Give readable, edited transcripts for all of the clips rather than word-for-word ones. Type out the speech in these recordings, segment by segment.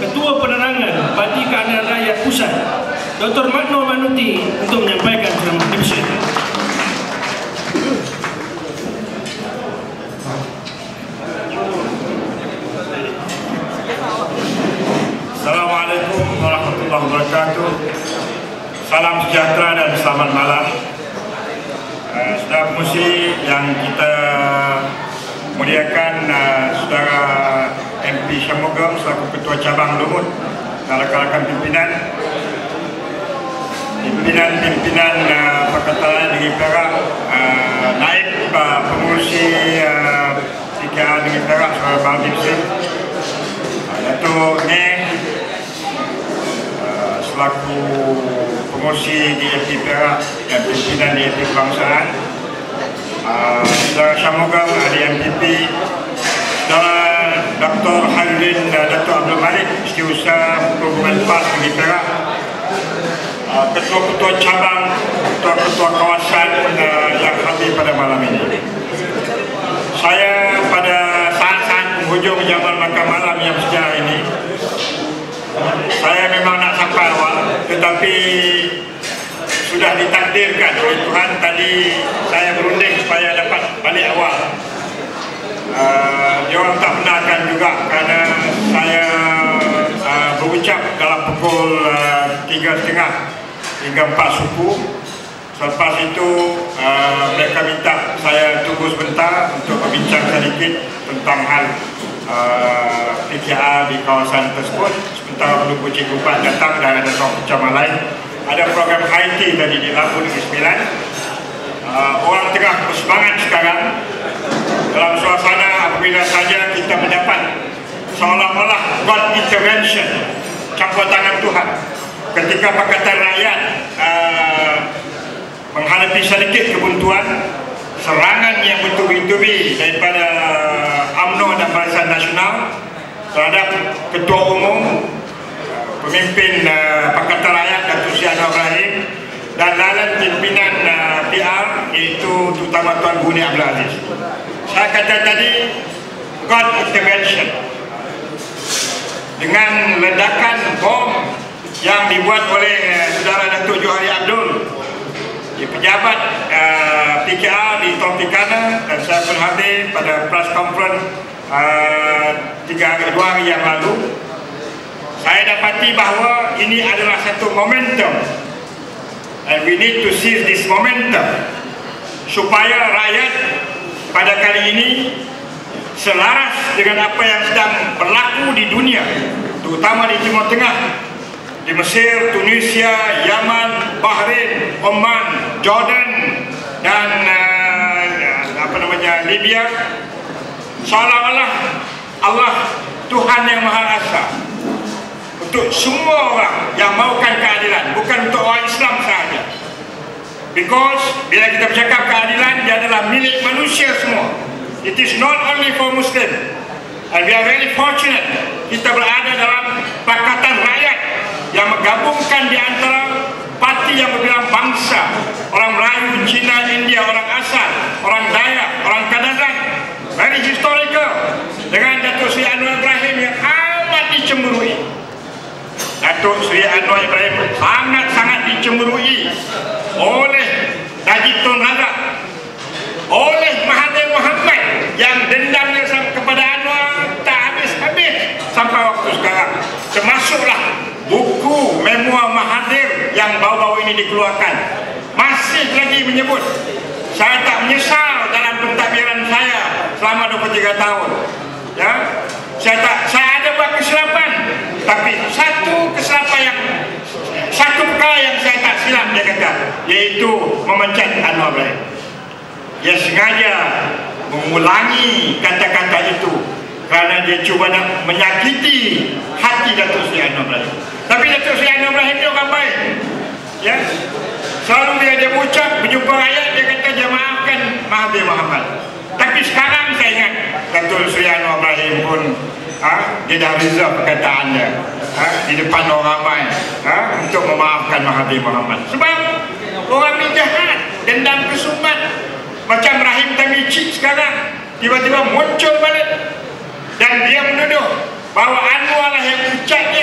Ketua Penerangan Parti Keadilan Rakyat Pusat, Dr. Magno Manuti, untuk menyampaikan ceramah demikian. Assalamualaikum warahmatullahi wabarakatuh. Salam sejahtera dan selamat malam. Saudara pengurusi yang kita muliakan, saudara MP Syamugam selaku Ketua Cabang Lumut, rakan-rakan pimpinan Pakatan Negeri Perak, naib pengurusi PKR Negeri Perak, saudara Baldim Singh, Datuk Ngeh selaku pengurusi DAP Perak dan pimpinan DAP Kebangsaan, saudara Syamugam, ahli MPP, saudara Dr. Hairudin Datuk Abdul Malik, Setiausaha Perhubungan PAS di Perak, ketua-ketua cabang, ketua-ketua kawasan yang hadir pada malam ini. Saya pada saat-saat penghujung zaman makan malam yang sejarah ini, saya memang nak sampai awal, tetapi sudah ditakdirkan oleh Tuhan. Tadi saya berunding supaya dapat balik awal. Dia orang tak benarkan juga kerana saya berucap dalam pukul 3.30 hingga 4 suku. Selepas itu mereka minta saya tunggu sebentar untuk berbincang sedikit tentang hal PKR di kawasan tersebut. Sebentar menunggu Cikgu Pat datang dan ada seorang pencamat lain. Ada program Haiti tadi di Lampung Negeri Sembilan. Orang tengah bersemangat sekarang dalam suasana apabila saja kita mendapat seolah-olah God intervention, campur tangan Tuhan, ketika Pakatan Rakyat menghadapi sedikit kebuntuan, serangan yang bertubi-tubi daripada UMNO dan Barisan Nasional terhadap Ketua Umum, pemimpin Pakatan Rakyat Datuk Seri Anwar Ibrahim, dan lain pimpinan PR, iaitu terutama Tuan Guni Abdul Aziz. Saya kata tadi God intervention dengan ledakan bom yang dibuat oleh saudara Datuk Johari Abdul di pejabat PKR di Tropicana, dan saya pun hadir pada press conference 2 hari yang lalu. Saya dapati bahawa ini adalah satu momentum, and we need to seize this momentum supaya rakyat pada kali ini selaras dengan apa yang sedang berlaku di dunia, terutama di Timur Tengah, di Mesir, Tunisia, Yaman, Bahrain, Oman, Jordan, dan Libya. Seolah-olah Allah Tuhan yang Maha Esa untuk semua orang yang mahukan keadilan, bukan untuk orang Islam sahaja. Because bila kita bercakap keadilan, dia adalah milik manusia semua. It is not only for Muslim. And we are very fortunate kita berada dalam Pakatan Rakyat yang menggabungkan di antara parti yang berbilang bangsa, orang Melayu, Cina, India, orang Asal, orang Dayak, orang Kadazan. Very historical, dengan Datuk Seri Anwar Ibrahim yang amat dicemburui. Datuk Seri Anwar Ibrahim sangat-sangat dicemburui oleh Najib Tun Razak, oleh Mahathir Mohamad yang dendamnya kepada Anwar tak habis-habis sampai waktu sekarang. Termasuklah buku memoir Mahathir yang baru-baru ini dikeluarkan, masih lagi menyebut, saya tak menyesal dalam pentadbiran saya selama 23 tahun. Ya, saya ada buat kesilapan, tapi satu perkara yang saya tak silap, dia kata, iaitu memecat Anwar Ibrahim. Dia sengaja mengulangi kata-kata itu kerana dia cuba nak menyakiti hati Datuk Seri Anwar Ibrahim. Tapi Datuk Seri Anwar Ibrahim dia orang baik. Ya, selalu bila dia berucap berjumpa rakyat, dia kata dia maafkan Mahathir Mohamad. Tapi sekarang saya ingat Datuk Seri Anwar Ibrahim pun dia dah reserve perkataannya di depan orang ramai untuk memaafkan Mahathir Mohamad. Sebab orang ni jahat, dendam kesumat. Macam Rahim Tamici sekarang tiba-tiba muncul balik dan dia menuduh bahawa Anwar lah yang ucapnya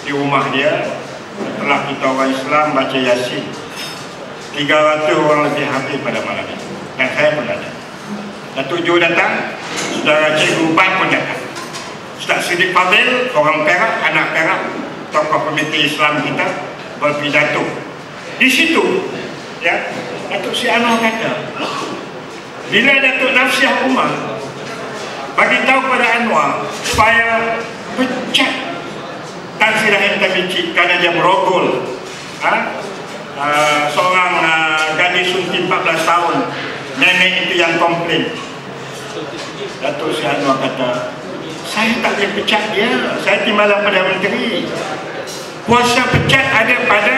di rumah dia. Setelah kita orang Islam baca Yasin, 300 orang lebih hadir pada malam ini. Dan saya pun ada. Datuk Jo datang, saudara Cikgu Bat pun datang. Ustaz Siddiq Fadil, orang Perak, anak Perak, tokoh komiti Islam kita, berpidato. Di situ, ya, Datuk Si Anwar kata, bila Datuk Nafsiah Umar bagi tahu pada Anwar supaya pecat Tan Sri Rahim Tamici kerana dia merogol seorang gadis sunti 14 tahun, nenek itu yang komplain. Datuk Si Anwar kata, saya tak boleh pecat dia, saya timbalan pada menteri. Kuasa pecat ada pada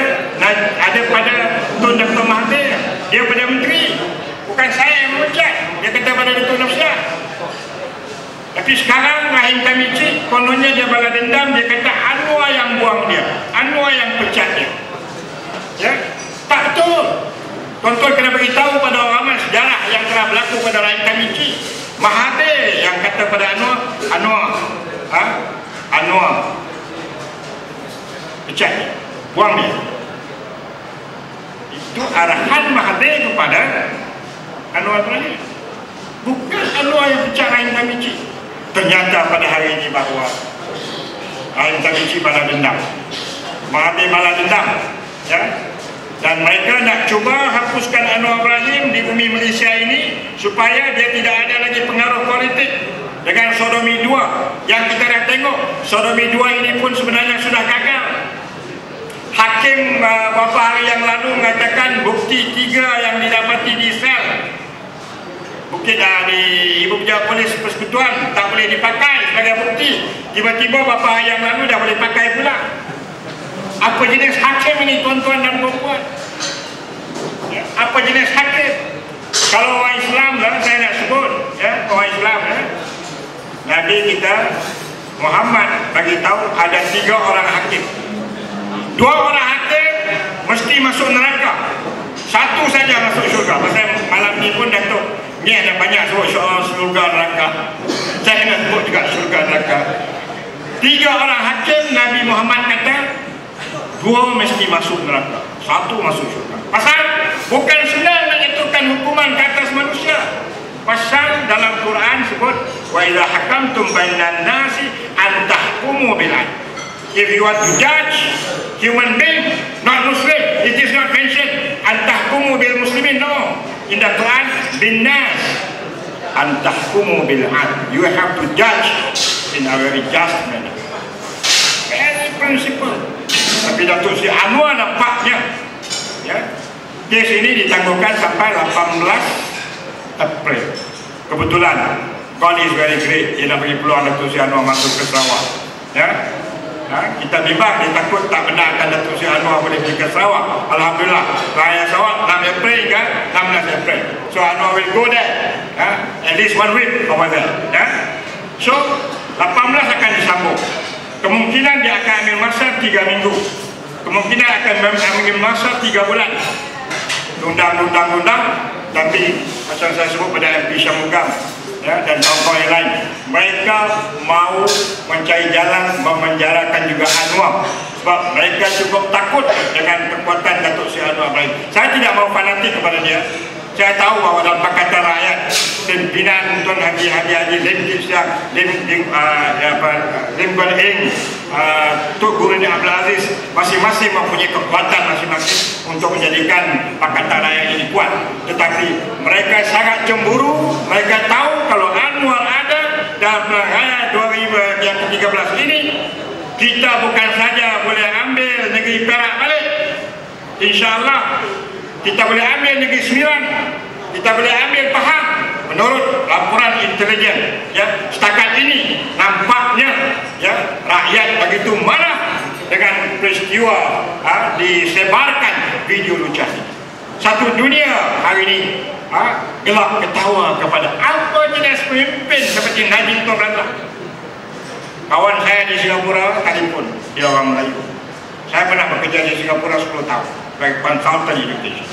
Tun Dr. Mahathir, dia pada menteri, bukan saya yang memecat. Dia kata pada Datuk Nafsiah. Tapi sekarang Rahim Tamici kononnya dia balas dendam, dia kata Anwar yang buang dia, Anwar yang pecat dia. Ya, tak betul. Tuan-tuan kena beritahu pada orang ramai sejarah yang telah berlaku pada Rahim Tamici. Mahathir yang kata pada Anwar pecat dia, buang dia. Itu arahan Mahathir kepada Anwar Ibrahim, bukan Anwar yang pecat Rahim Tamici. Ternyata pada hari ini bahawa Rahim Tamici balas dendam, Mahathir balas dendam, ya. Dan mereka nak cuba hapuskan Anwar Ibrahim di bumi Malaysia ini supaya dia tidak ada lagi pengaruh politik. Dengan Sodomi 2 yang kita dah tengok, Sodomi 2 ini pun sebenarnya sudah gagal. Hakim beberapa hari yang lalu mengatakan bukti 3 yang didapati di sel Bukit di Ibu Pejabat Polis Persekutuan tak boleh dipakai sebagai bukti. Tiba-tiba beberapa hari yang lalu dah boleh pakai pula. Apa jenis hakim ini, tuan-tuan dan puan-puan? Ya, apa jenis hakim? Kalau orang Islam lah, saya nak sebut, ya, orang Islam lah, Nabi kita Muhammad bagi tahu ada 3 orang hakim. 2 orang hakim mesti masuk neraka, 1 saja masuk syurga. Pasal malam ni pun Datuk ni ada banyak sebut soal syurga neraka, saya nak sebut juga syurga neraka. 3 orang hakim Nabi Muhammad kata 2 mesti masuk neraka, 1 masuk syurga. Pasal bukan senang menentukan hukuman ke atas manusia. Pasal dalam Quran sebut wa idza hakamtum bainan nasi an tahkumu bil adl. If you want to judge human being, not Muslim, it is not mentioned an tahkumu bil muslimin. No, in the Quran bin nas an tahkumu bil adl. You have to judge in a very just manner. Very principle. Tapi Datuk Si Anwar nampaknya, ya, kes ini ditangguhkan sampai 18 April. Kebetulan God is very great, dia nak bagi peluang Datuk Si Anwar masuk ke Sarawak, ya. Kita bimbang, dia takut tak benarkan Datuk Si Anwar boleh pergi ke Sarawak. Alhamdulillah, Raya Sarawak 6 April ke 16 April. So Anwar will go there, at least 1 week over there, ya. So 18 akan disambung. Kemungkinan dia akan ambil masa 3 minggu, kemungkinan akan ambil masa 3 bulan. Undang. Tapi macam saya sebut pada MP Syamugam, ya, dan kawan-kawan yang lain, mereka mau mencari jalan memenjarakan juga Anwar sebab mereka cukup takut dengan kekuatan Datuk Si Anwar Ibrahim. Saya tidak mau fanatik kepada dia. Saya tahu bahawa dalam Pakatan Rakyat, pimpinan Tuan Haji Lim Kip Siang, Lim Guan Eng, Tuk Guru Abdul Aziz, masing-masing mempunyai kekuatan masing-masing untuk menjadikan Pakatan Rakyat ini kuat. Tetapi mereka sangat cemburu. Mereka tahu kalau Anwar ada dalam Pilihan Raya 2013 ini, kita bukan saja boleh ambil negeri Perak balik, InsyaAllah kita boleh ambil Negeri Sembilan, kita boleh ambil Pahang. Menurut laporan intelijen, ya, setakat ini nampaknya, ya, rakyat begitu marah dengan peristiwa disebarkan video lucah ini. Satu dunia hari ini gelap ketawa kepada apa jenis pemimpin seperti Najib Tun Razak. Kawan saya di Singapura telefon, dia orang Melayu. Saya pernah bekerja di Singapura 10 tahun sebagai konsultan education,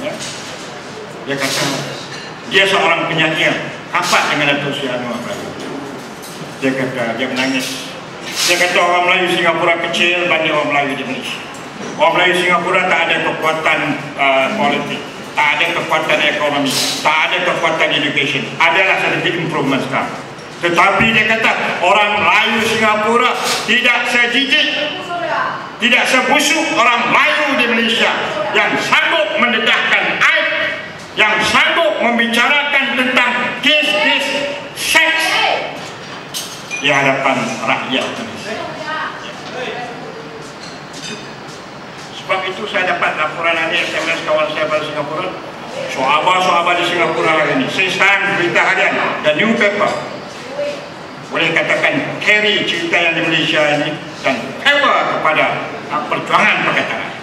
ya. Dia kata dia seorang penyair rapat dengan Datuk Si Anwar Ibrahim. Dia kata dia menangis Dia kata orang Melayu Singapura kecil banding orang Melayu di Malaysia. Orang Melayu Singapura tak ada kekuatan politik, tak ada kekuatan ekonomi, tak ada kekuatan education. Adalah sedikit improvement sekarang. Tetapi dia kata orang Melayu Singapura tidak sejijik, tidak sebusuk orang Melayu di Malaysia yang sanggup mendedahkan aib, yang sanggup membicarakan tentang kes-kes seks di hadapan rakyat Malaysia. Sebab itu saya dapat laporan hari SMS kawan saya pada Singapura. Sahabat-sahabat di Singapura hari ini, saya sekarang berita harian dan newspaper boleh katakan carry cerita yang di Malaysia ini dan favor kepada perjuangan Pakatan Rakyat.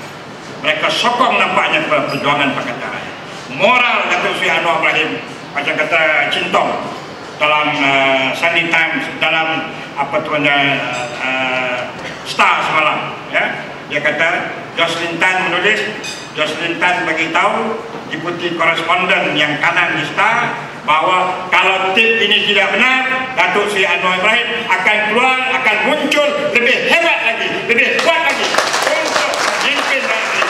Mereka sokong nampaknya kepada perjuangan Pakatan Rakyat. Moral Datuk Seri Anwar Ibrahim, macam kata Cintong dalam Sunday Times, dalam apa tu Star semalam, ya, dia kata Jocelyn Tan menulis, Jocelyn Tan bagi tahu deputi koresponden yang kanan di Star bahawa kalau tip ini tidak benar, Datuk Seri Anwar Ibrahim akan keluar, akan muncul lebih hebat lagi, lebih kuat lagi untuk memimpin rakyat.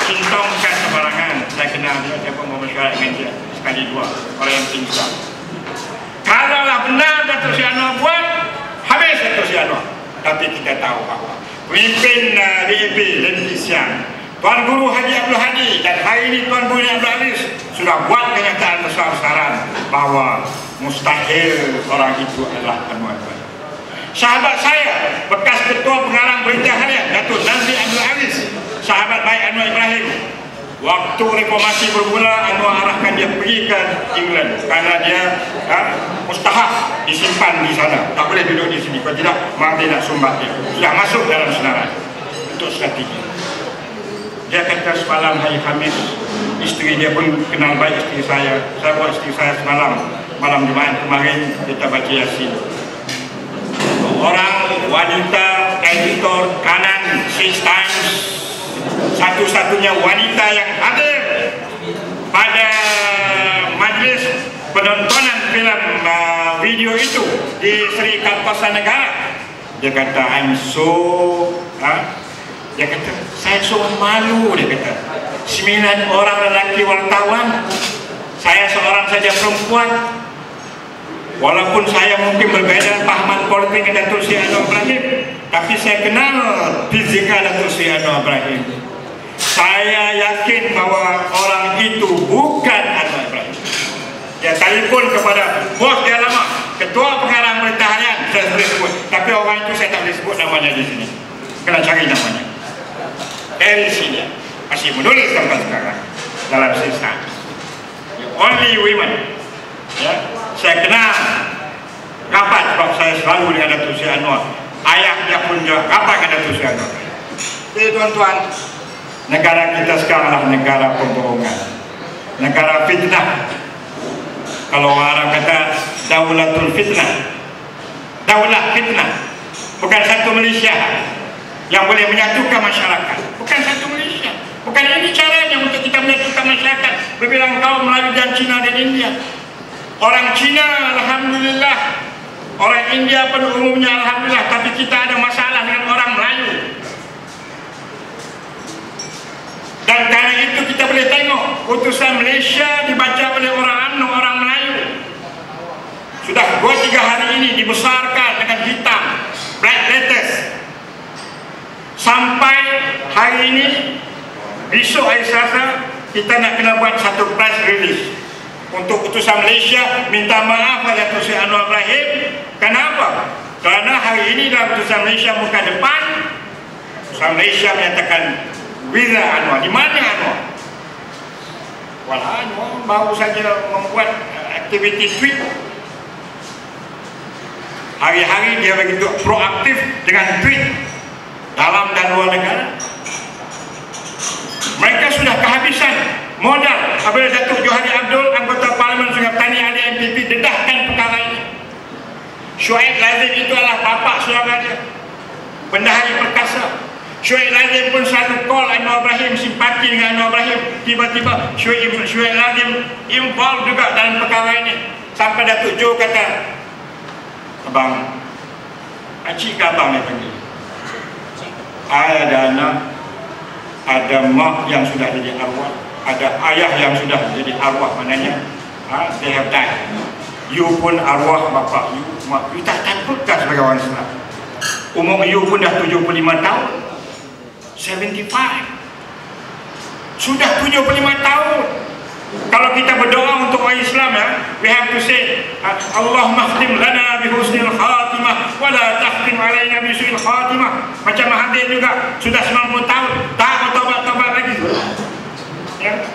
Cintong bukan sembarangan, saya kenal dia, saya pun bermasyarakat dengan dia sekali dua, orang yang pingsan. Kalaulah benar Datuk Seri Anwar buat, habis Datuk Seri Anwar. Tapi kita tahu bahawa pemimpin DAP Lempi Siang, Tuan Guru Haji Abdul Hadi dan hari ini Tuan Guru Abdul Aziz sudah buat kenyataan besar-besaran bahawa mustahil orang itu adalah Anwar Ibrahim. Sahabat saya, bekas Ketua Pengarang Berita Harian Datuk Nazri Abdul Aziz, sahabat baik Anwar Ibrahim, waktu reformasi bermula Anwar arahkan dia pergi ke England kerana dia mustahak disimpan di sana, tak boleh duduk di sini, kalau tidak Mahathir nak sumbat dia. Sudah masuk dalam senarai untuk strategi. Dia kata semalam hari Khamis, isteri dia pun kenal baik isteri saya bawa isteri saya semalam, malam Jumaat kemarin kita baca Yasin. Orang wanita editor kanan Six Times, satu-satunya wanita yang hadir pada majlis penontonan filem video itu di Seri Kalpasan Negara. Dia kata I'm so dia kata saya so malu, dia kata 9 orang lelaki wartawan, saya seorang saja perempuan. Walaupun saya mungkin berbeza pahaman politik dengan Datuk Seri Anwar Ibrahim, tapi saya kenal fizikal Datuk Seri Anwar Ibrahim. Saya yakin bahawa orang itu bukan Anwar Ibrahim. Dia telefon kepada bos dia lama, Ketua Pengarang Berita Harian, saya boleh sebut, tapi orang itu saya tak boleh sebut namanya di sini, kena cari namanya. LC dia masih menulis sampai sekarang dalam sisa only women, ya. Saya kenal rapat sebab saya selalu dengan Datuk Seri Anwar, ayahnya pun juga rapat dengan Datuk Seri Anwar. Jadi tuan-tuan, negara kita sekarang adalah negara pembohongan, negara fitnah. Kalau orang Arab kata daulatul fitnah, daulah fitnah, bukan satu Malaysia yang boleh menyatukan masyarakat, bukan satu Malaysia. Bukan ini caranya untuk kita menyatukan masyarakat berbilang kaum Melayu dan Cina dan India. Orang Cina alhamdulillah, orang India pun umumnya alhamdulillah, tapi kita ada masalah dengan orang Melayu. Dan karena itu kita boleh tengok putusan Malaysia dibaca oleh orang UMNO, orang Melayu. Sudah 2-3 hari ini dibesarkan dengan hitam, black letters. Sampai hari ini, besok hari Selasa, kita nak kena buat satu press release untuk putusan Malaysia minta maaf pada Datuk Seri Anwar Ibrahim. Kenapa? Kerana hari ini dalam putusan Malaysia muka depan, putusan Malaysia menyatakan Wira Anwar. Di mana Anwar? Walau Anwar baru saja membuat aktiviti tweet. Hari-hari dia begitu proaktif dengan tweet dalam dan luar negara. Mereka sudah kehabisan modal apabila Datuk Johari Abdul, anggota Parlimen Sungai Petani ahli MPP, dedahkan perkara ini. Syuaib Lazim itu adalah bapa saudara dia, Bendahari Perkasa. Syuaib Lazim pun selalu call Anwar Ibrahim, simpati dengan Anwar Ibrahim. Tiba-tiba Syuaib Lazim involved juga dalam perkara ini. Sampai Datuk Jo kata, abang, Acik ke abang dia panggil. Ada anak, ada mak yang sudah jadi arwah, ada ayah yang sudah jadi arwah, maknanya they have died. You pun arwah bapak you, mak you tak takutkah sebagai orang Islam? Umur you pun dah 75 tahun, 75. Sudah 75 tahun. Kalau kita berdoa untuk orang Islam, ya, we have to say, Allahumma khtim lana bi husnil khatimah wa la tahtim alaina bi su'il khatimah. Macam Mahathir juga sudah 90 tahun, tak bertaubat-taubat lagi. Ya.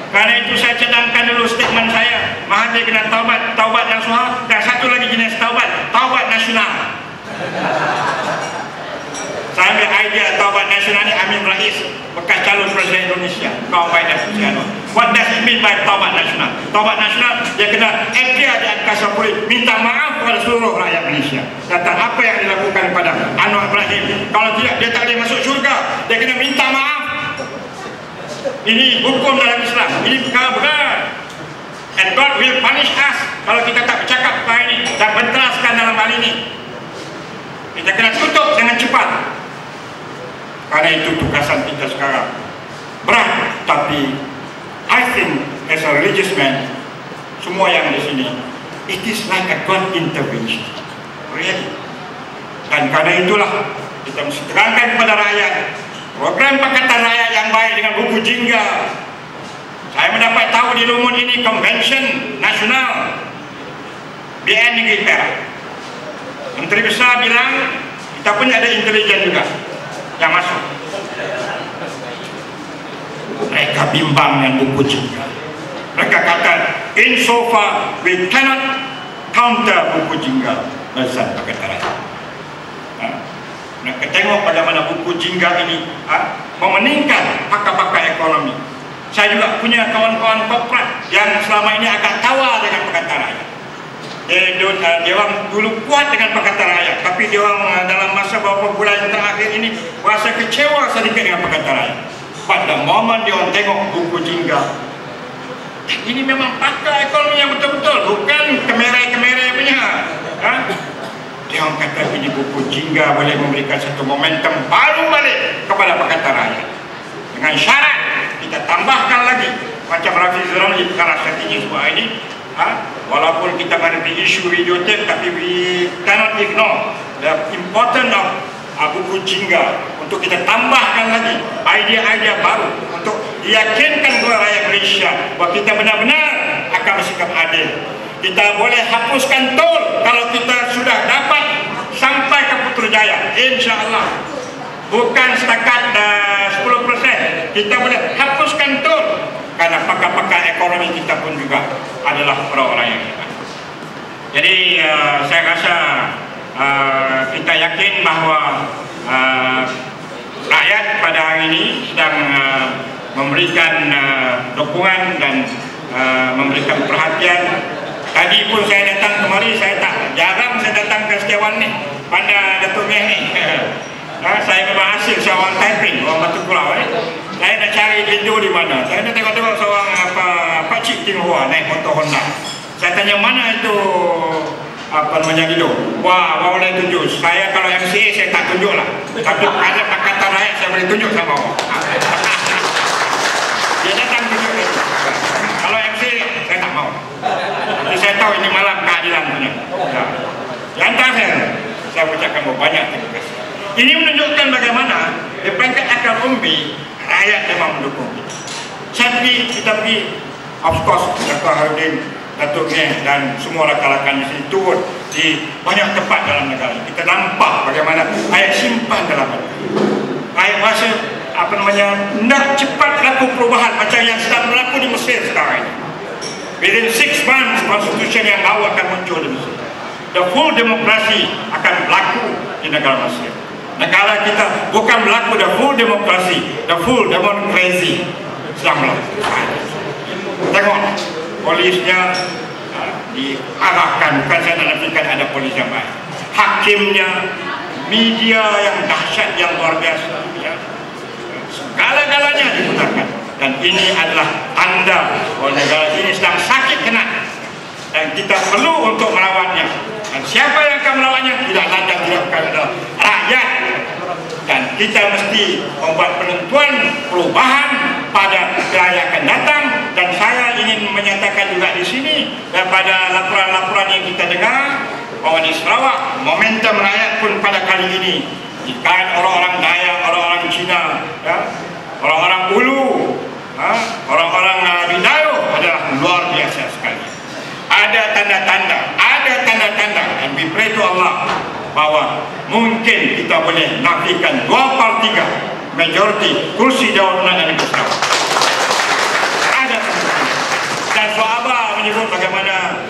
Karena itu saya cadangkan dulu statement saya, Mahathir kena taubat nasuha, dan satu lagi jenis taubat nasional. Saya ambil idea taubat nasional ni Amin Rais, bekas calon Presiden Indonesia, kawan baik dan Susiano. What does it mean by taubat nasional? Taubat nasional, dia kena appear di angkasa puri, minta maaf kepada seluruh rakyat Malaysia tentang apa yang dilakukan kepada Anwar Ibrahim. Kalau tidak, dia tak boleh masuk syurga. Dia kena minta maaf. Ini hukum dalam Islam, ini perkara berat. And God will punish us kalau kita tak bercakap perkara ini dan berteraskan dalam hal ini. Kita kena tutup dengan cepat. Karena itu tugasan kita sekarang. Berat, tapi I think as a religious man, semua yang di sini, it is like a God intervention. Really. Dan karena itulah kita mesti terangkan kepada rakyat program Pakatan Rakyat yang baik dengan buku jingga. Saya mendapat tahu di Lumut ini Convention Nasional BN Negeri Perak. Menteri Besar bilang kita punya ada intelijen juga yang masuk. Mereka bimbang dengan buku jingga. Mereka kata, in so far we cannot counter buku jingga besar Pakatan Rakyat. Mereka tengok bagaimana buku jingga ini memeningkan pakar-pakar ekonomi. Saya juga punya kawan-kawan korporat yang selama ini agak tawar dengan Pakatan Rakyat. Dia orang dulu kuat dengan Pakatan Rakyat, tapi dia orang dalam masa beberapa bulan terakhir ini rasa kecewa sedikit dengan Pakatan Rakyat. Pada momen dia orang tengok buku jingga, ini memang pakar ekonomi yang betul-betul, bukan kemerai-kemerai punya. Dia orang kata ini buku jingga boleh memberikan satu momentum baru balik kepada Pakatan Rakyat. Dengan syarat kita tambahkan lagi macam Rafi Zirali perkara strategi semua ini. Walaupun kita menghadapi isu videotape, tapi we cannot ignore the importance of buku jingga untuk kita tambahkan lagi idea-idea baru untuk diyakinkan kepada rakyat Malaysia bahawa kita benar-benar akan bersikap adil. Kita boleh hapuskan tol kalau kita sudah dapat sampai ke Putrajaya, insya-Allah. Bukan setakat 10%, kita boleh hapuskan tol. Karena pakar-pakar ekonomi kita pun juga adalah orang-orang yang hebat. Jadi saya rasa kita yakin bahawa rakyat pada hari ini sedang memberikan dukungan dan memberikan perhatian. Tadi pun saya datang kemari, jarang saya datang ke Setiawan ni, pada Datuk Meh ni. Saya memang hasil seorang typing, orang Batu Pulau. Saya nak cari video di mana. Saya nak tengok-tengok seorang Pak Cik Tinghua naik motor Honda. Saya tanya mana itu video. Wah, boleh tunjuk. Saya kalau MCA saya tak tunjuk lah. Tapi ada Pakatan Rakyat saya boleh tunjuk sama orang. Dia datang tunjuk. Kalau MCA saya tak mau. Jadi saya tahu ini malam keadilan punya. Yang terakhir, saya ucapkan banyak terima kasih. Ini menunjukkan bagaimana di peringkat akal umbi rakyat memang mendukung kita. Kita pergi, of course, Datuk Harudin, Datuk Meh dan semua rakan-rakan di sini turun di banyak tempat dalam negara. Kita nampak bagaimana rakyat simpan dalam hati. Rakyat rasa nak cepat laku perubahan macam yang sedang berlaku di Mesir sekarang ini. Within 6 months, konstitusi yang baru akan muncul di Mesir. The full demokrasi akan berlaku di negara Mesir. Negara kita bukan berlaku the full demokrasi, the full demokrasi sedang berlaku. Tengok, polisnya diarahkan, bukan saya nak nafikan ada polis yang baik. Hakimnya, media yang dahsyat, yang luar biasa. Ya. Segala-galanya digunakan. Dan ini adalah tanda bahwa negara ini sedang sakit kena. Dan kita perlu untuk melawatnya. Dan siapa yang akan melawatnya tidak lantas, tidak akan ada kita mesti membuat penentuan perubahan pada wilayah akan datang. Dan saya ingin menyatakan juga di sini daripada laporan-laporan yang kita dengar bahwa di Sarawak momentum rakyat pun pada kali ini dikait orang-orang Dayak, orang-orang Cina, ya, orang-orang Ulu, orang-orang Bidayuh adalah luar biasa sekali. Ada tanda-tanda, and we pray to Allah bahwa mungkin kita boleh nafikan 2/3 majoriti kursi Dewan Undangan Negeri Sarawak. Ada tanda-tanda. Dan Sahabat menyebut bagaimana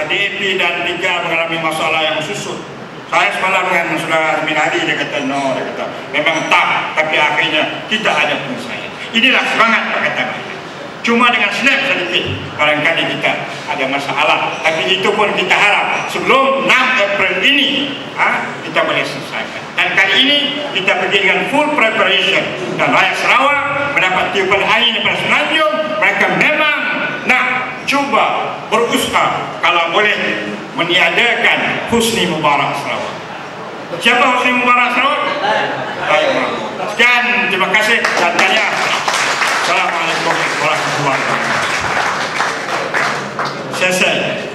DAP dan Liga mengalami masalah yang susut. Saya semalam dengan Saudara Bin Ali, dia kata no, dia kata memang tak, tapi akhirnya kita ada penyelesaian. Inilah semangat Pakatan Rakyat. Cuma dengan snap sedikit, barangkali kita ada masalah. Tapi itu pun kita harap sebelum 6 April ini kita boleh selesaikan. Dan kali ini kita pergi dengan full preparation. Dan rakyat Sarawak mendapat tiupan angin daripada Semenanjung. Mereka memang nak cuba berusaha kalau boleh meniadakan Husni Mubarak Sarawak. Siapa Husni Mubarak Sarawak? Baik. Sekian, terima kasih dan tanya. Assalamualaikum warahmatullahi wabarakatuh. Selesai.